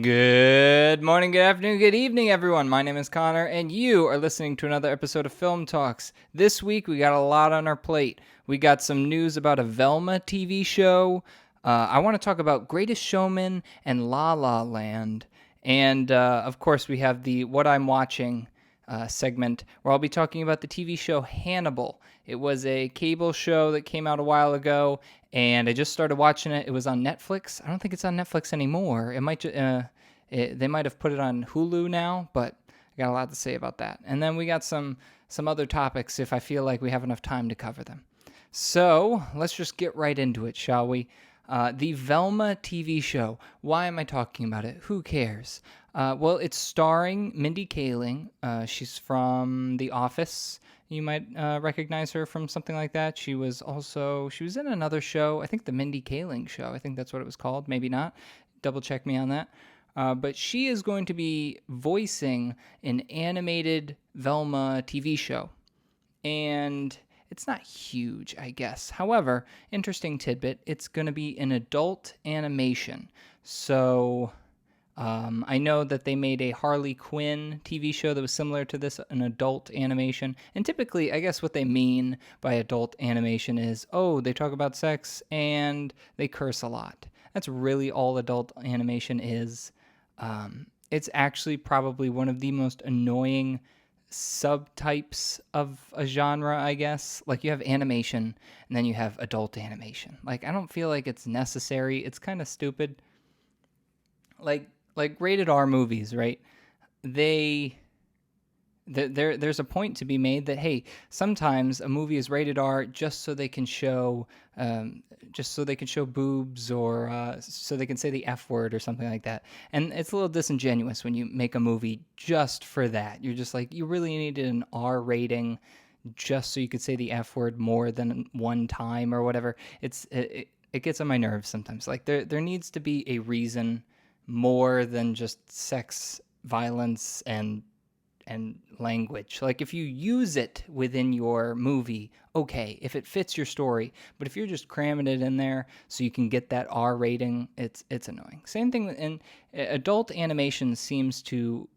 Good morning, good afternoon, good evening, everyone. My name is Connor, and you are listening to another episode of Film Talks. This week, we got a lot on our plate. We got some news about a Velma TV show. I want to talk about Greatest Showman and La La Land. And, of course, we have the What I'm Watching segment where I'll be talking about the TV show Hannibal. It was a cable show that came out a while ago, and I just started watching it. It was on Netflix. I don't think it's on Netflix anymore. They might have put it on Hulu now, but I got a lot to say about that. And then we got some other topics if I feel like we have enough time to cover them. So let's just get right into it, shall we? The Velma TV show. Why am I talking about it? Who cares? Well, it's starring Mindy Kaling. She's from The Office. You might recognize her from something like that. She was in another show. I think the Mindy Kaling show. I think that's what it was called. Maybe not. Double check me on that. But she is going to be voicing an animated Velma TV show. And it's not huge, I guess. However, interesting tidbit, it's going to be an adult animation. So I know that they made a Harley Quinn TV show that was similar to this, an adult animation. And typically, I guess what they mean by adult animation is, oh, they talk about sex and they curse a lot. That's really all adult animation is. It's actually probably one of the most annoying subtypes of a genre, I guess. Like, you have animation and then you have adult animation. Like, I don't feel like it's necessary. It's kind of stupid. Like rated R movies, right? There's a point to be made that, hey, sometimes a movie is rated R just so they can show boobs, or so they can say the F word or something like that. And it's a little disingenuous when you make a movie just for that. You're just like, you really needed an R rating just so you could say the F word more than one time or whatever. It gets on my nerves sometimes. Like, there needs to be a reason more than just sex, violence, and language. Like, if you use it within your movie, okay, if it fits your story. But if you're just cramming it in there so you can get that R rating, it's annoying. Same thing in adult animation seems to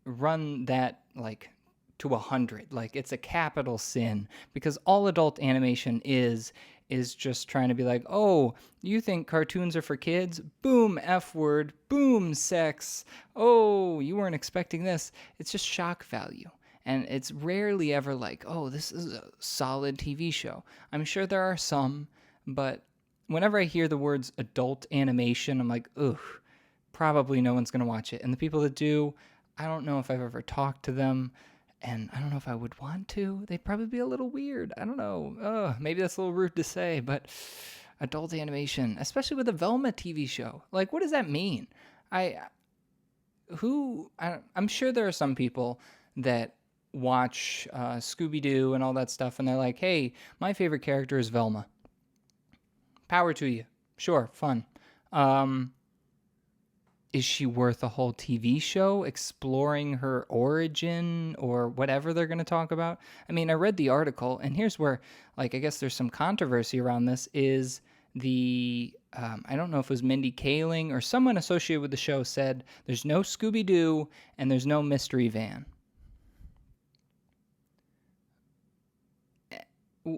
run that like to 100. Like, it's a capital sin, because all adult animation is just trying to be like, oh, you think cartoons are for kids? Boom, F word. Boom, sex. Oh, you weren't expecting this. It's just shock value. And it's rarely ever like, oh, this is a solid TV show. I'm sure there are some, but whenever I hear the words adult animation, I'm like, ugh, probably no one's going to watch it. And the people that do, I don't know if I've ever talked to them. And I don't know if I would want to. They'd probably be a little weird. I don't know. Maybe that's a little rude to say, but adult animation, especially with a Velma TV show, like, what does that mean? I'm sure there are some people that watch Scooby-Doo and all that stuff, and they're like, hey, my favorite character is Velma. Power to you. Sure, fun. Is she worth a whole TV show exploring her origin or whatever they're going to talk about? I mean, I read the article, and here's where, like, I guess there's some controversy around this, is I don't know if it was Mindy Kaling or someone associated with the show said there's no Scooby-Doo and there's no mystery van.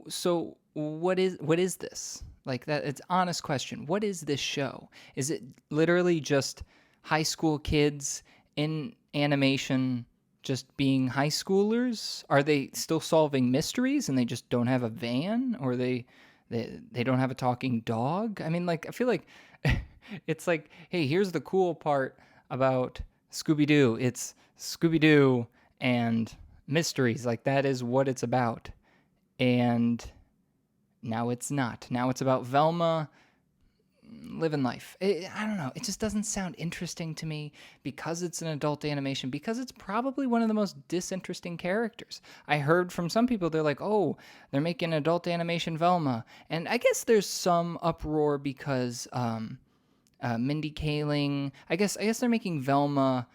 So what is this? Like, that, it's honest question. What is this show? Is it literally just high school kids in animation just being high schoolers? Are they still solving mysteries and they just don't have a van, or they don't have a talking dog? I mean, like, I feel like it's like, hey, here's the cool part about Scooby-Doo. It's Scooby-Doo and mysteries. Like, that is what it's about. And now it's not. Now it's about Velma living life. I don't know. It just doesn't sound interesting to me because it's an adult animation, because it's probably one of the most disinteresting characters. I heard from some people, they're like, oh, they're making adult animation Velma. And I guess there's some uproar because Mindy Kaling, I guess they're making Velma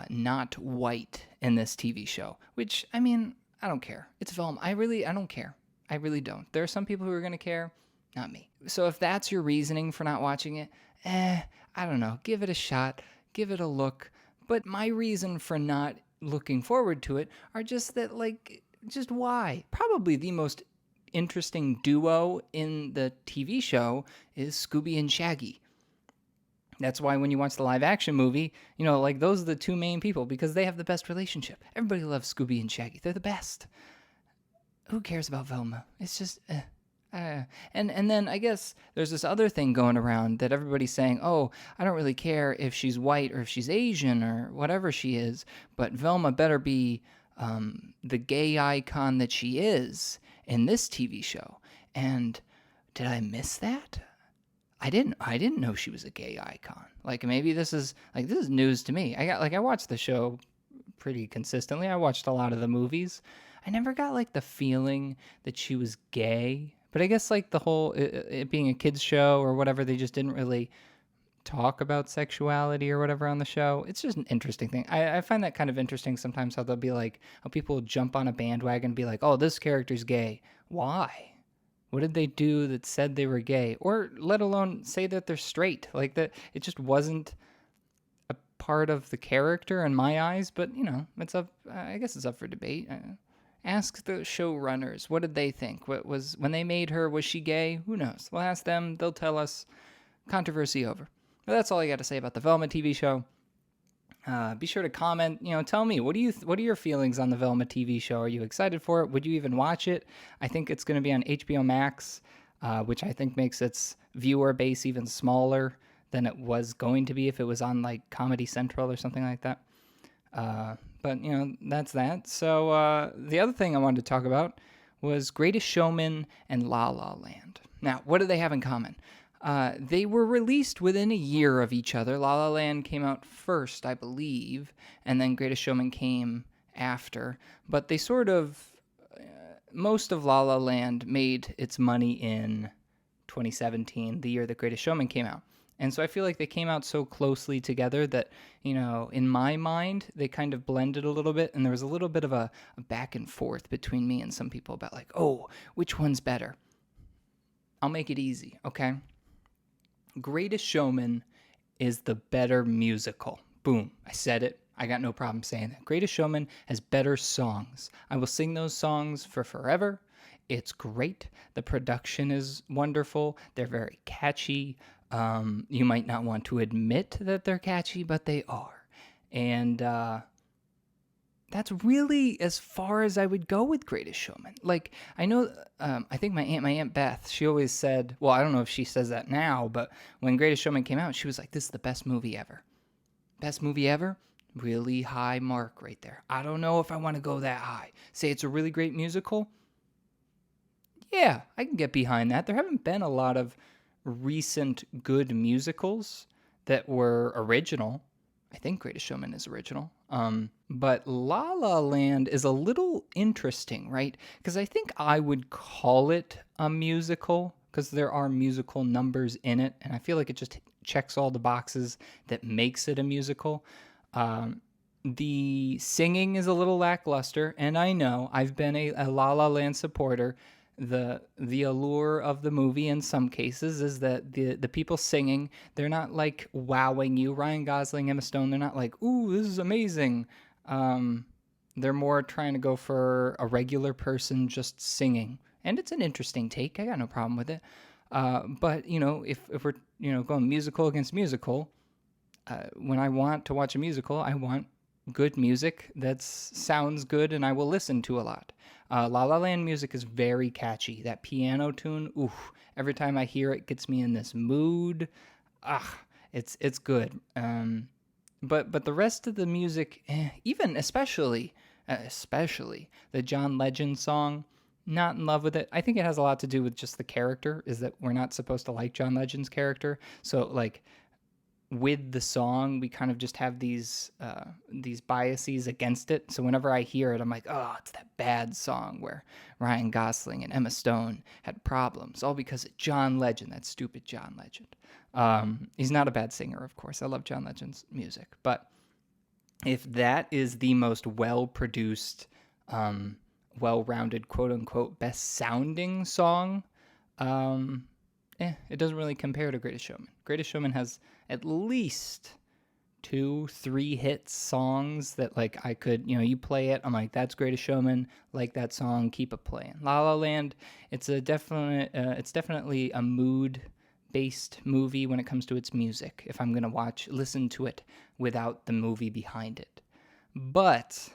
not white in this TV show, which, I mean, I don't care. It's Velma. I don't care. I really don't. There are some people who are going to care, not me. So if that's your reasoning for not watching it, I don't know. Give it a shot. give it a look. But my reason for not looking forward to it are just that, like, just why? Probably the most interesting duo in the TV show is Scooby and Shaggy. That's why when you watch the live action movie, like those are the two main people because they have the best relationship. Everybody loves Scooby and Shaggy. They're the best. Who cares about Velma? It's just, And then I guess there's this other thing going around that everybody's saying, oh, I don't really care if she's white or if she's Asian or whatever she is, but Velma better be the gay icon that she is in this TV show. And did I miss that? I didn't know she was a gay icon. Like maybe this is news to me. I watched the show pretty consistently. I watched a lot of the movies. I never got like the feeling that she was gay. But I guess like the whole it being a kids show or whatever, they just didn't really talk about sexuality or whatever on the show. It's just an interesting thing. I find that kind of interesting sometimes how they'll be like, how people jump on a bandwagon and be like, oh, this character's gay. Why? What did they do that said they were gay? Or let alone say that they're straight. Like that, it just wasn't a part of the character in my eyes. But it's up. I guess it's up for debate. Ask the showrunners. What did they think? What was when they made her? Was she gay? Who knows? We'll ask them. They'll tell us. Controversy over. But that's all I got to say about the Velma TV show. Be sure to comment. Tell me what are your feelings on the Velma TV show? Are you excited for it? Would you even watch it? I think it's going to be on HBO MAX, which I think makes its viewer base even smaller than it was going to be if it was on like Comedy Central or something like that. But that's that. So the other thing I wanted to talk about was Greatest Showman and La La Land. Now, what do they have in common? They were released within a year of each other. La La Land came out first, I believe, and then Greatest Showman came after. But they sort of, most of La La Land made its money in 2017, the year that Greatest Showman came out. And so I feel like they came out so closely together that, in my mind, they kind of blended a little bit. And there was a little bit of a back and forth between me and some people about like, oh, which one's better? I'll make it easy, okay? Greatest Showman is the better musical. Boom. I said it. I got no problem saying that. Greatest Showman has better songs. I will sing those songs for forever. It's great. The production is wonderful. They're very catchy. You might not want to admit that they're catchy, but they are. And that's really as far as I would go with Greatest Showman. Like, I know, I think my Aunt Beth, she always said, well, I don't know if she says that now, but when Greatest Showman came out, she was like, this is the best movie ever. Best movie ever? Really high mark right there. I don't know if I want to go that high. Say it's a really great musical? Yeah, I can get behind that. There haven't been a lot of recent good musicals that were original. I think Greatest Showman is original. But La La Land is a little interesting, right? Because I think I would call it a musical because there are musical numbers in it. And I feel like it just checks all the boxes that makes it a musical. The singing is a little lackluster. And I know I've been a La La Land supporter. The allure of the movie in some cases is that the people singing, they're not like wowing you. Ryan Gosling, Emma Stone, they're not like, ooh, this is amazing. They're more trying to go for a regular person just singing. And it's an interesting take. I got no problem with it. But, if we're, going musical against musical, when I want to watch a musical, I want good music that sounds good and I will listen to a lot. La La Land music is very catchy. That piano tune, oof, every time I hear it gets me in this mood. It's good. But the rest of the music, even especially the John Legend song, not in love with it. I think it has a lot to do with just the character, is that we're not supposed to like John Legend's character. So like with the song, we kind of just have these biases against it. So whenever I hear it, I'm like, oh, it's that bad song where Ryan Gosling and Emma Stone had problems, all because of John Legend, that stupid John Legend. He's not a bad singer, of course. I love John Legend's music. But if that is the most well-produced, well-rounded, quote-unquote, best-sounding song, it doesn't really compare to Greatest Showman. Greatest Showman has at least two, three hit songs that like I could, you play it. I'm like, that's Greatest Showman. Like that song, keep it playing. La La Land, it's definitely a mood based movie when it comes to its music. If I'm gonna listen to it without the movie behind it, but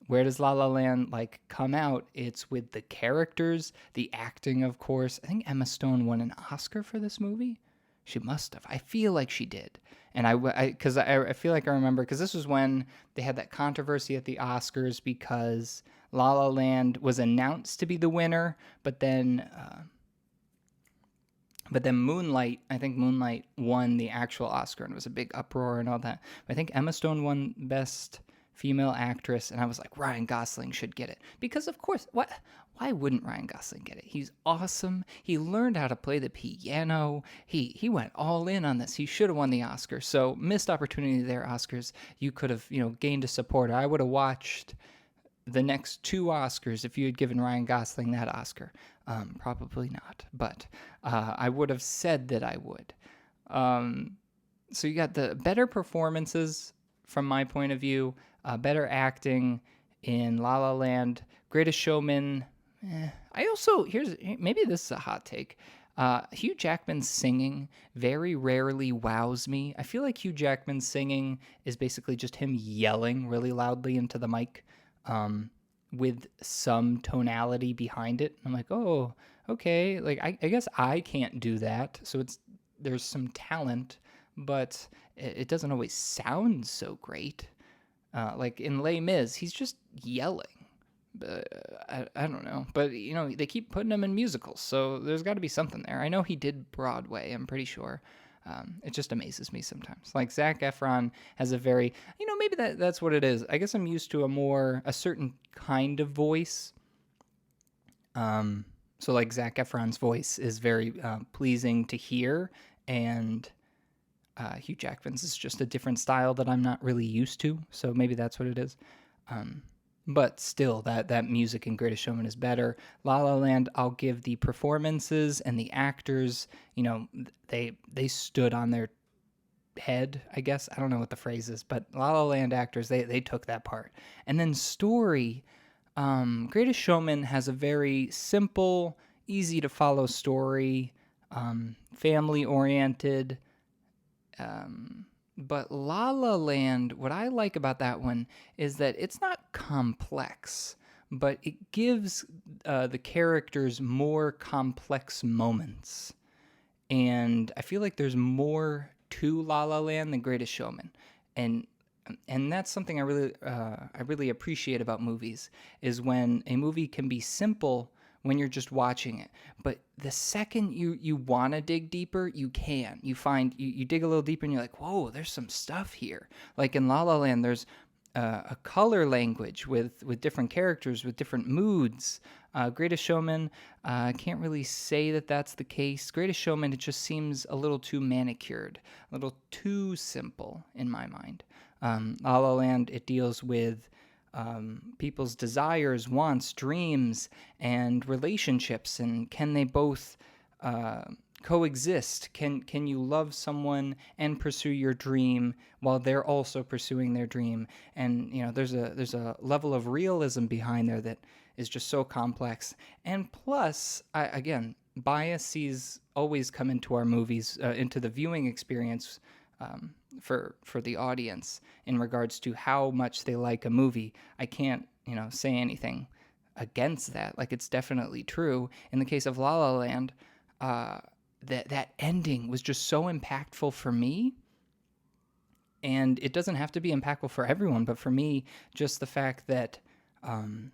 where does La La Land like come out? It's with the characters, the acting, of course. I think Emma Stone won an Oscar for this movie. She must have. I feel like she did. And I feel like I remember, because this was when they had that controversy at the Oscars because La La Land was announced to be the winner, but then Moonlight, I think Moonlight won the actual Oscar, and it was a big uproar and all that. But I think Emma Stone won Best Female Actress, and I was like, Ryan Gosling should get it. Because, of course, why wouldn't Ryan Gosling get it? He's awesome. He learned how to play the piano. He went all in on this. He should have won the Oscar. So, missed opportunity there, Oscars. You could have, gained a supporter. I would have watched the next two Oscars if you had given Ryan Gosling that Oscar. Probably not, but I would have said that I would. So you got the better performances from my point of view, better acting in La La Land, Greatest Showman. I also, maybe this is a hot take. Hugh Jackman's singing very rarely wows me. I feel like Hugh Jackman's singing is basically just him yelling really loudly into the mic. With some tonality behind it. I'm like, oh, okay. Like, I guess I can't do that. So there's some talent, but it doesn't always sound so great. Like in Les Mis, he's just yelling. I don't know. But, they keep putting him in musicals, so there's got to be something there. I know he did Broadway, I'm pretty sure. It just amazes me sometimes. Like Zac Efron has a very, maybe that's what it is. I guess I'm used to a certain kind of voice. So like Zac Efron's voice is very pleasing to hear, and Hugh Jackman's is just a different style that I'm not really used to. So maybe that's what it is. But still, that music in Greatest Showman is better. La La Land, I'll give the performances and the actors, they stood on their head, I guess. I don't know what the phrase is, but La La Land actors, they took that part. And then story, Greatest Showman has a very simple, easy to follow story, family-oriented, but La La Land, what I like about that one is that it's not complex, but it gives the characters more complex moments. And I feel like there's more to La La Land than Greatest Showman. And that's something I really appreciate about movies, is when a movie can be simple when you're just watching it, but the second you want to dig deeper, you can. You dig a little deeper and you're like, whoa, there's some stuff here. Like in La La Land, there's a color language with different characters, with different moods. Greatest Showman, I can't really say that that's the case. Greatest Showman, it just seems a little too manicured, a little too simple in my mind. La La Land, it deals with people's desires, wants, dreams, and relationships, and can they both coexist? Can you love someone and pursue your dream while they're also pursuing their dream? And there's a level of realism behind there that is just so complex. And plus, again, biases always come into our movies, into the viewing experience. For the audience in regards to how much they like a movie. I can't, say anything against that. Like, it's definitely true. In the case of La La Land, that ending was just so impactful for me. And it doesn't have to be impactful for everyone, but for me, just the fact that Emma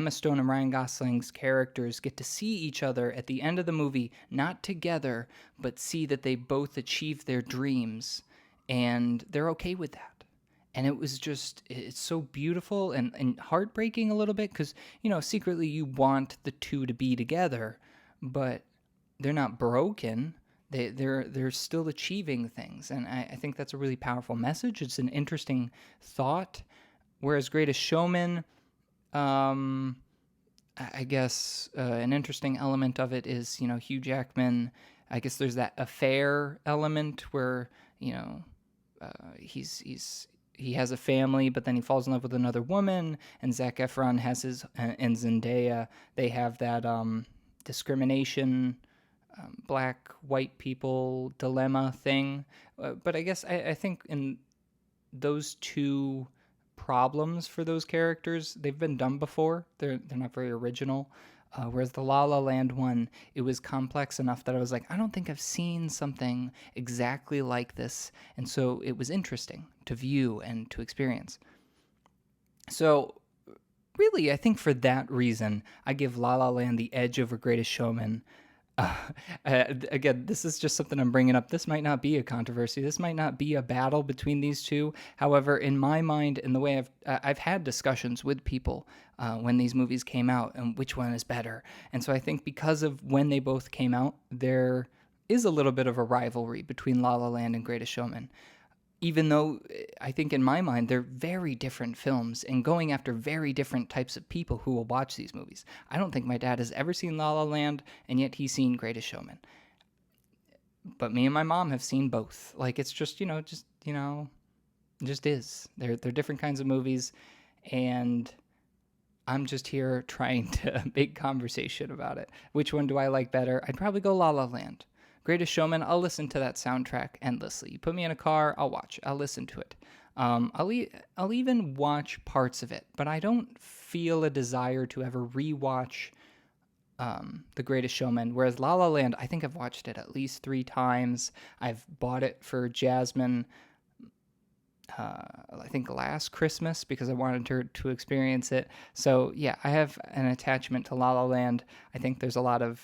Stone and Ryan Gosling's characters get to see each other at the end of the movie, not together, but see that they both achieved their dreams, and they're okay with that. And it's so beautiful and heartbreaking a little bit, because, secretly you want the two to be together, but they're not broken. They're still achieving things, and I think that's a really powerful message. It's an interesting thought, whereas Greatest Showman, I guess an interesting element of it is, Hugh Jackman, I guess there's that affair element where, he has a family, but then he falls in love with another woman, and Zac Efron has and Zendaya, they have that discrimination, black white people dilemma thing. But I guess I think in those two problems for those characters, they've been done before. They're not very original. Whereas the La La Land one, it was complex enough that I was like, I don't think I've seen something exactly like this, and so it was interesting to view and to experience. So really, I think for that reason, I give La La Land the edge over Greatest Showman. uh, Again, this is just something I'm bringing up. This might not be a controversy. This might not be a battle between these two. However, in my mind, in the way I've had discussions with people when these movies came out and which one is better. And so I think because of when they both came out, there is a little bit of a rivalry between La La Land and Greatest Showman, even though I think in my mind they're very different films and going after very different types of people who will watch these movies. I don't think my dad has ever seen La La Land, and yet he's seen Greatest Showman. But me and my mom have seen both. Like, it's just, it just is. They're different kinds of movies, and I'm just here trying to make conversation about it. Which one do I like better? I'd probably go La La Land. Greatest Showman, I'll listen to that soundtrack endlessly. You put me in a car, I'll watch. I'll listen to it. I'll even watch parts of it, but I don't feel a desire to ever rewatch The Greatest Showman. Whereas La La Land, I think I've watched it at least 3 times. I've bought it for Jasmine, I think last Christmas, because I wanted her to experience it. So yeah, I have an attachment to La La Land. I think there's a lot of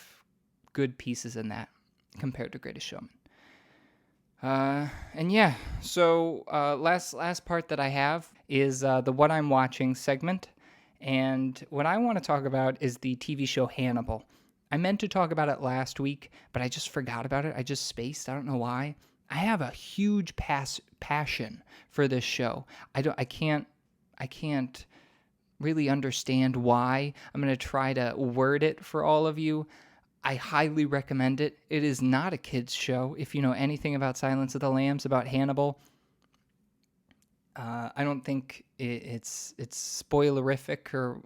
good pieces in that compared to Greatest Showman. And yeah, so last part that I have is the What I'm Watching segment. And what I want to talk about is the TV show Hannibal. I meant to talk about it last week, but I just forgot about it. I just spaced. I don't know why. I have a huge passion for this show. I can't really understand why. I'm going to try to word it for all of you. I highly recommend it. It is not a kid's show. If you know anything about Silence of the Lambs, about Hannibal, I don't think it's spoilerific or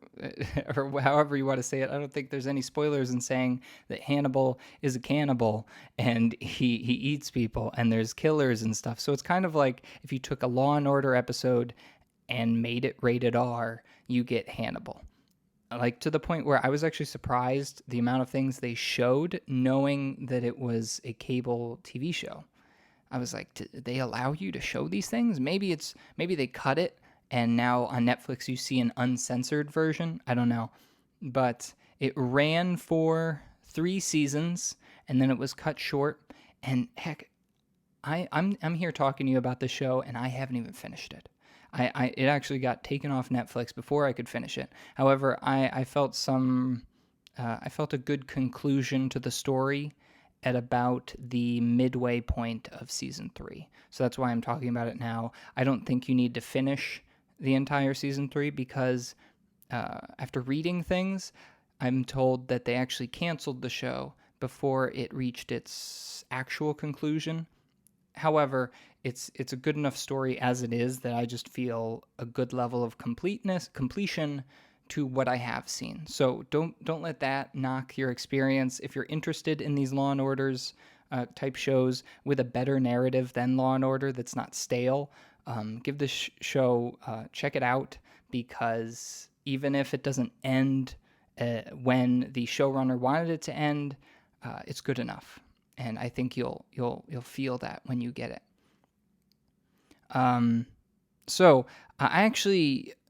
or however you want to say it. I don't think there's any spoilers in saying that Hannibal is a cannibal and he eats people and there's killers and stuff. So it's kind of like if you took a Law and Order episode and made it rated R, you get Hannibal. Like, to the point where I was actually surprised the amount of things they showed, knowing that it was a cable TV show. I was like, did they allow you to show these things? Maybe they cut it and now on Netflix you see an uncensored version. I don't know. But it ran for 3 seasons and then it was cut short. And heck, I'm here talking to you about the show and I haven't even finished it. It actually got taken off Netflix before I could finish it. However, I felt I felt a good conclusion to the story at about the midway point of season 3. So that's why I'm talking about it now. I don't think you need to finish the entire season 3 because after reading things, I'm told that they actually canceled the show before it reached its actual conclusion. However, it's a good enough story as it is that I just feel a good level of completion to what I have seen. So don't let that knock your experience. If you're interested in these Law and Orders type shows with a better narrative than Law and Order that's not stale, give this show check it out, because even if it doesn't end when the showrunner wanted it to end, it's good enough. And I think you'll feel that when you get it. So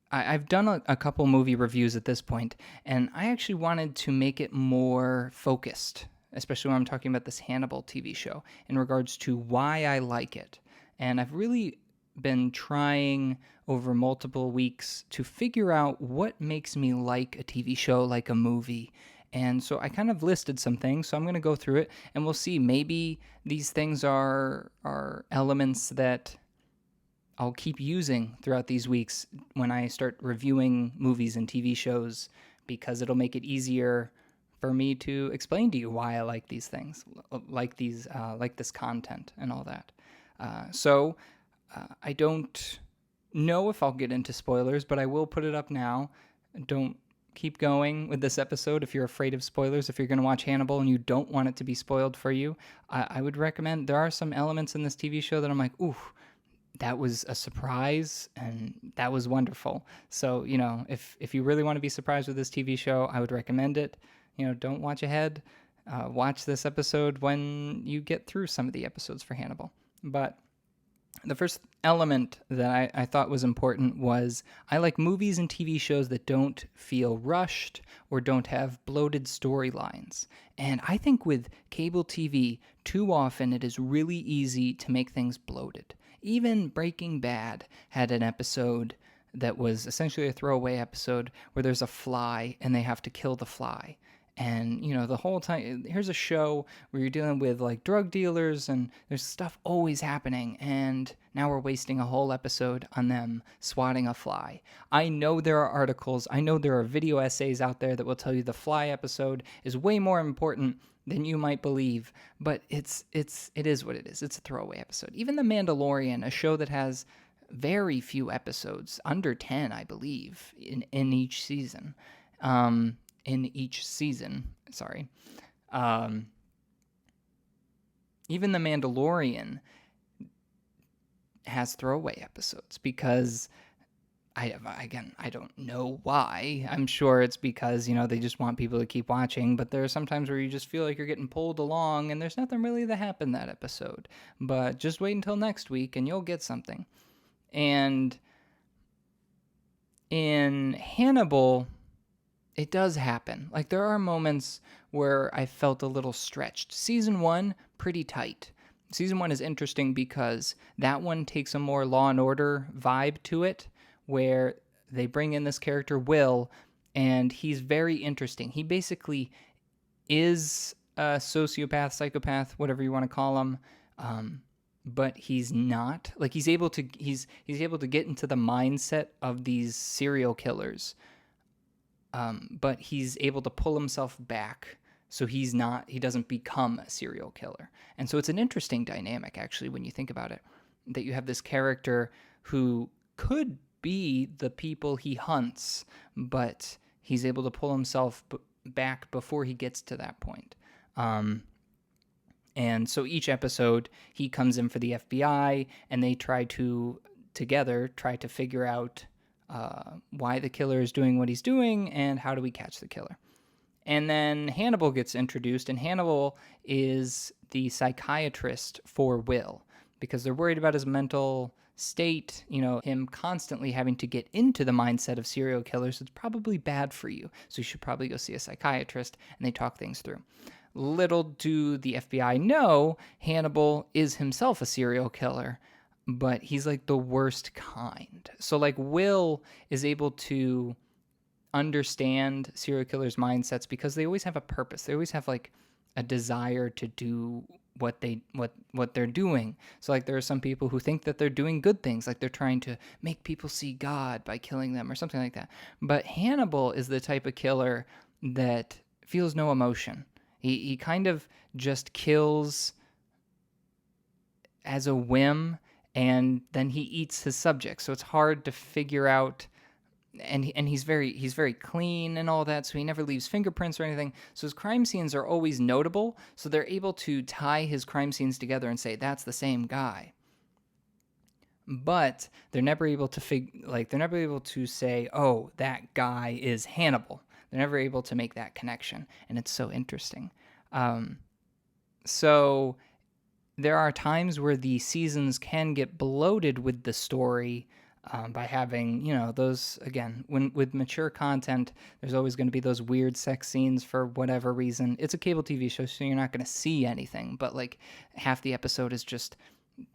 I've done a couple movie reviews at this point, and I actually wanted to make it more focused, especially when I'm talking about this Hannibal TV show, in regards to why I like it. And I've really been trying over multiple weeks to figure out what makes me like a TV show, like a movie. And so I kind of listed some things, so I'm going to go through it, and we'll see. Maybe these things are elements that I'll keep using throughout these weeks when I start reviewing movies and TV shows, because it'll make it easier for me to explain to you why I like these things, like this content and all that. So I don't know if I'll get into spoilers, but I will put it up now. Don't keep going with this episode if you're afraid of spoilers. If you're going to watch Hannibal and you don't want it to be spoiled for you, I would recommend. There are some elements in this TV show that I'm like, ooh, that was a surprise and that was wonderful. So, if you really want to be surprised with this TV show, I would recommend it. Don't watch ahead. Watch this episode when you get through some of the episodes for Hannibal. But the first element that I thought was important was I like movies and TV shows that don't feel rushed or don't have bloated storylines. And I think with cable TV, too often it is really easy to make things bloated. Even Breaking Bad had an episode that was essentially a throwaway episode where there's a fly and they have to kill the fly. And, the whole time, here's a show where you're dealing with like drug dealers and there's stuff always happening. And now we're wasting a whole episode on them swatting a fly. I know there are articles, I know there are video essays out there that will tell you the fly episode is way more important than you might believe, but it is what it is. It's a throwaway episode. Even The Mandalorian, a show that has very few episodes, under 10, I believe, in each season. Even The Mandalorian has throwaway episodes because I don't know why. I'm sure it's because, they just want people to keep watching, but there are some times where you just feel like you're getting pulled along and there's nothing really that happened that episode. But just wait until next week and you'll get something. And in Hannibal, it does happen. Like, there are moments where I felt a little stretched. Season 1, pretty tight. Season 1 is interesting because that one takes a more Law and Order vibe to it, where they bring in this character, Will, and he's very interesting. He basically is a sociopath, psychopath, whatever you want to call him, but he's not. Like, he's able to get into the mindset of these serial killers. But he's able to pull himself back so he doesn't become a serial killer. And so it's an interesting dynamic, actually, when you think about it, that you have this character who could be the people he hunts, but he's able to pull himself back before he gets to that point. And so each episode, he comes in for the FBI, and they try to figure out why the killer is doing what he's doing and how do we catch the killer. And then Hannibal gets introduced, and Hannibal is the psychiatrist for Will because they're worried about his mental state, him constantly having to get into the mindset of serial killers. It's probably bad for you, so you should probably go see a psychiatrist, and they talk things through. Little do the FBI know, Hannibal is himself a serial killer, but he's like the worst kind. So like Will is able to understand serial killers' mindsets because they always have a purpose. They always have like a desire to do what they're doing. So like there are some people who think that they're doing good things, like they're trying to make people see God by killing them or something like that. But Hannibal is the type of killer that feels no emotion. He kind of just kills as a whim, and then he eats his subjects. So it's hard to figure out, and he's very clean and all that, so he never leaves fingerprints or anything. So his crime scenes are always notable, so they're able to tie his crime scenes together and say that's the same guy. But they're never able to say, oh, that guy is Hannibal. They're never able to make that connection, and it's so interesting. So there are times where the seasons can get bloated with the story by having, those, again, with mature content, there's always going to be those weird sex scenes for whatever reason. It's a cable TV show, so you're not going to see anything, but like half the episode is just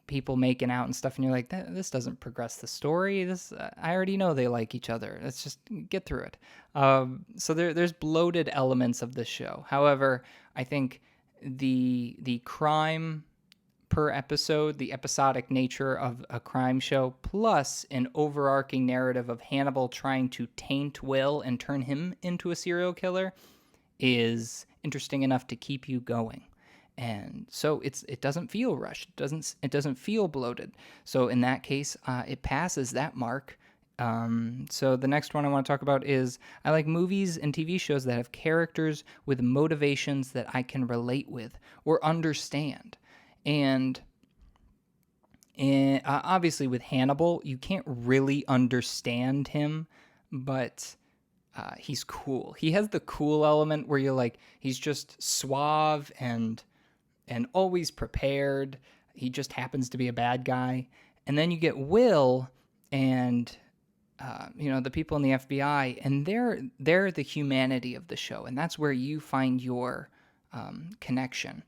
people making out and stuff, and you're like, this doesn't progress the story. I already know they like each other. Let's just get through it. So there's bloated elements of this show. However, I think the crime per episode, the episodic nature of a crime show, plus an overarching narrative of Hannibal trying to taint Will and turn him into a serial killer, is interesting enough to keep you going. and so it doesn't feel rushed. It doesn't feel bloated. So in that case, it passes that mark. So the next one I want to talk about is I like movies and TV shows that have characters with motivations that I can relate with or understand. And obviously with Hannibal, you can't really understand him, but he's cool. He has the cool element where you're like, he's just suave and always prepared. He just happens to be a bad guy. And then you get Will and the people in the FBI, and they're the humanity of the show, and that's where you find your connection.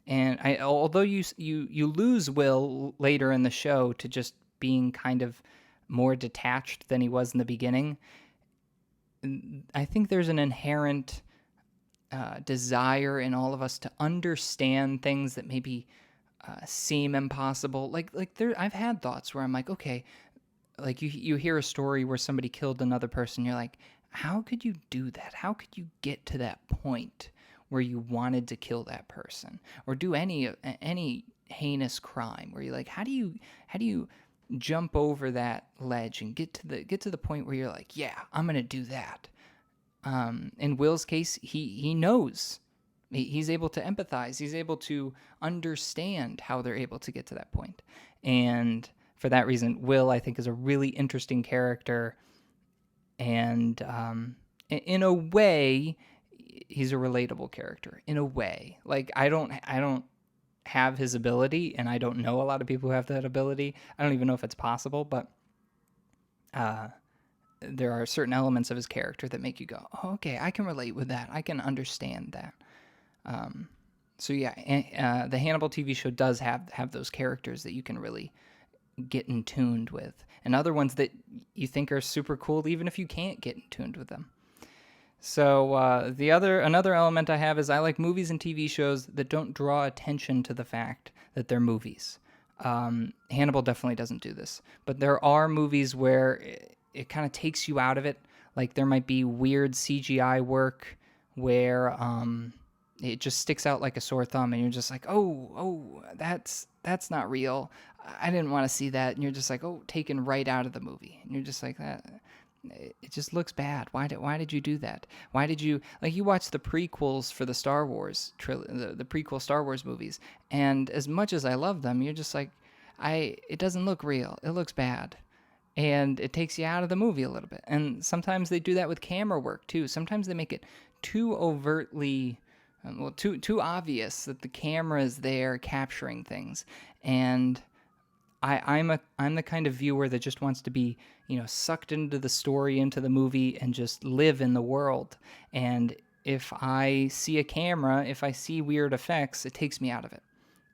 And although you lose Will later in the show to just being kind of more detached than he was in the beginning, I think there's an inherent desire in all of us to understand things that maybe seem impossible. Like there, I've had thoughts where I'm like, okay, like you hear a story where somebody killed another person, you're like, how could you do that? How could you get to that point where you wanted to kill that person or do any heinous crime where you're like, how do you jump over that ledge and get to the point where you're like, yeah, I'm gonna do that. In Will's case, he knows. He's able to empathize. He's able to understand how they're able to get to that point. And for that reason, Will, I think, is a really interesting character. And in a way, he's a relatable character. In a way, like I don't have his ability, and I don't know a lot of people who have that ability. I don't even know if it's possible, but there are certain elements of his character that make you go, oh, okay, I can relate with that. I can understand that. So yeah, the Hannibal TV show does have those characters that you can really get in tuned with, and other ones that you think are super cool even if you can't get in tuned with them. So another element I have is I like movies and TV shows that don't draw attention to the fact that they're movies. Hannibal definitely doesn't do this, but there are movies where it kind of takes you out of it. Like there might be weird CGI work where it just sticks out like a sore thumb, and you're just like, oh, that's not real. I didn't want to see that, and you're just like, oh, taken right out of the movie, and you're just like that. It just looks bad. Why did you do that? Why did you you watch the prequels for the Star Wars the prequel Star Wars movies, and as much as I love them, you're just like, it doesn't look real. It looks bad. And it takes you out of the movie a little bit. And sometimes they do that with camera work too. Sometimes they make it too overtly, too obvious that the camera is there capturing things. And I'm the kind of viewer that just wants to be, sucked into the story, into the movie, and just live in the world. And if I see a camera, if I see weird effects, it takes me out of it.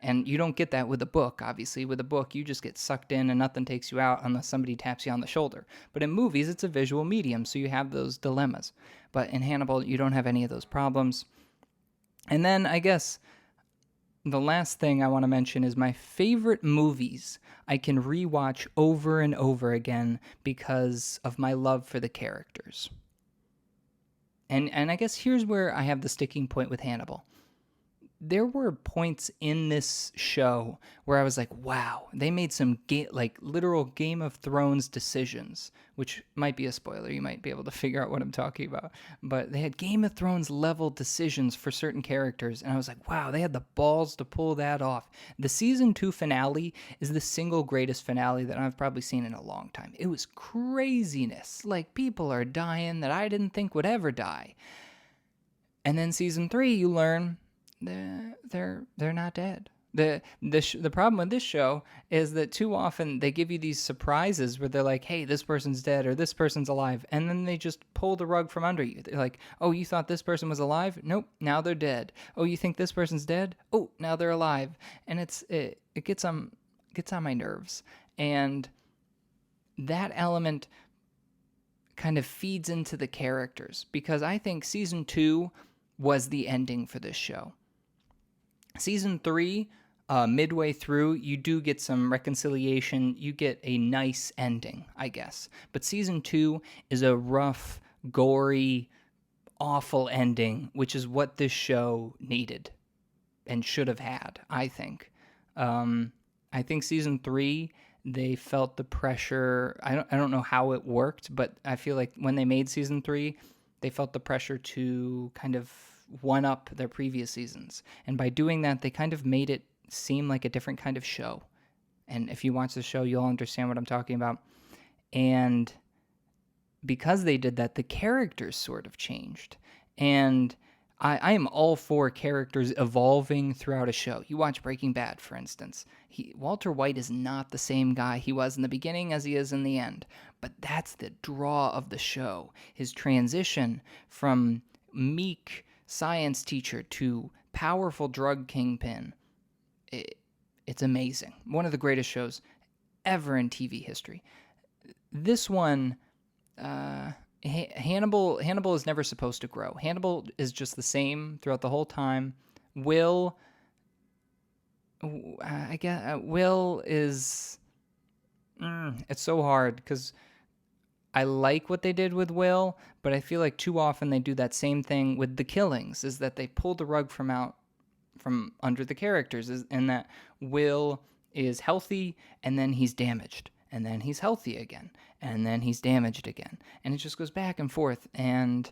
And you don't get that with a book, obviously. With a book, you just get sucked in and nothing takes you out unless somebody taps you on the shoulder. But in movies, it's a visual medium, so you have those dilemmas. But in Hannibal, you don't have any of those problems. And then I guess the last thing I want to mention is my favorite movies I can rewatch over and over again because of my love for the characters. And I guess here's where I have the sticking point with Hannibal. There were points in this show where I was like, wow, they made some literal Game of Thrones decisions, which might be a spoiler. You might be able to figure out what I'm talking about. But they had Game of Thrones level decisions for certain characters. And I was like, wow, they had the balls to pull that off. The season 2 finale is the single greatest finale that I've probably seen in a long time. It was craziness. Like, people are dying that I didn't think would ever die. And then season 3, you learn they're not dead. The problem with this show is that too often they give you these surprises where they're like, hey, this person's dead or this person's alive, and then they just pull the rug from under you. They're like, oh, you thought this person was alive? Nope, now they're dead. Oh, you think this person's dead? Oh, now they're alive. And it gets on my nerves. And that element kind of feeds into the characters, because I think season 2 was the ending for this show. Season 3, midway through, you do get some reconciliation. You get a nice ending, I guess. But season 2 is a rough, gory, awful ending, which is what this show needed. and should have had, I think. I think season 3, they felt the pressure. I don't know how it worked, but I feel like when they made season 3, they felt the pressure to kind of one up their previous seasons. And by doing that, they kind of made it seem like a different kind of show. And if you watch the show, you'll understand what I'm talking about. And because they did that, the characters sort of changed. And I am all for characters evolving throughout a show. You watch Breaking Bad, for instance. Walter White is not the same guy he was in the beginning as he is in the end. But that's the draw of the show. His transition from meek science teacher to powerful drug kingpin. It's amazing. One of the greatest shows ever in TV history. This one, Hannibal is never supposed to grow. Hannibal is just the same throughout the whole time. Will is it's so hard because I like what they did with Will, but I feel like too often they do that same thing with the killings, is that they pull the rug from under the characters, and that Will is healthy and then he's damaged, and then he's healthy again, and then he's damaged again, and it just goes back and forth, and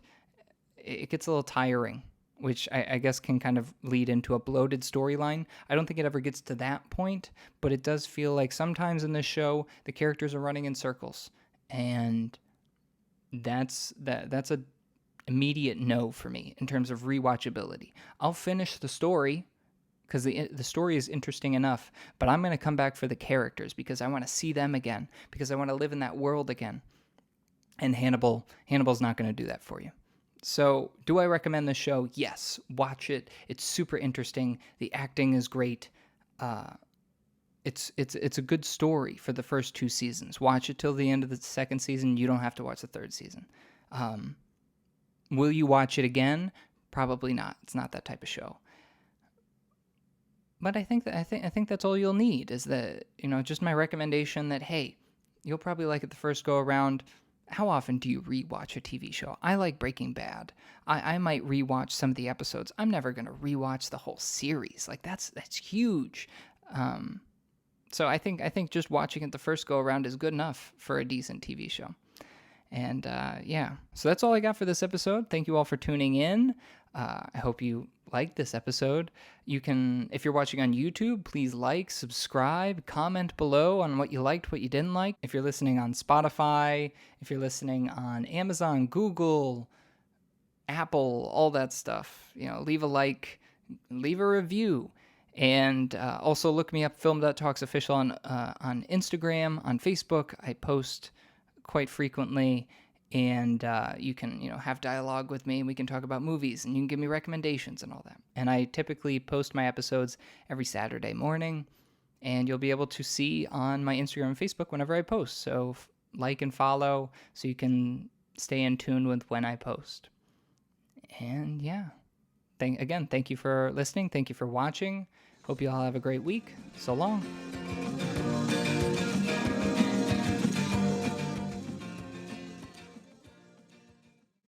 it gets a little tiring, which I guess can kind of lead into a bloated storyline. I don't think it ever gets to that point, but it does feel like sometimes in this show the characters are running in circles, and that's a immediate no for me in terms of rewatchability. I'll finish the story because the story is interesting enough, but I'm going to come back for the characters because I want to see them again, because I want to live in that world again. And Hannibal's not going to do that for you. So, do I recommend this show? Yes. Watch it. It's super interesting. The acting is great. It's a good story for the first 2 seasons. Watch it till the end of the second season. You don't have to watch the third season. Will you watch it again? Probably not. It's not that type of show. But I think that's all you'll need, is that, just my recommendation that, hey, you'll probably like it the first go around. How often do you rewatch a TV show? I like Breaking Bad. I might rewatch some of the episodes. I'm never going to rewatch the whole series. Like that's huge. So I think just watching it the first go around is good enough for a decent TV show. And so that's all I got for this episode. Thank you all for tuning in. I hope you liked this episode. You can, if you're watching on YouTube, please like, subscribe, comment below on what you liked, what you didn't like. If you're listening on Spotify, if you're listening on Amazon, Google, Apple, all that stuff, leave a like, leave a review. And also look me up, Film.Talks Official on Instagram, on Facebook. I post quite frequently, and you can have dialogue with me. We can talk about movies, and you can give me recommendations and all that. And I typically post my episodes every Saturday morning, and you'll be able to see on my Instagram and Facebook whenever I post. So like and follow so you can stay in tune with when I post. And yeah, thank you for listening. Thank you for watching. Hope you all have a great week. So long.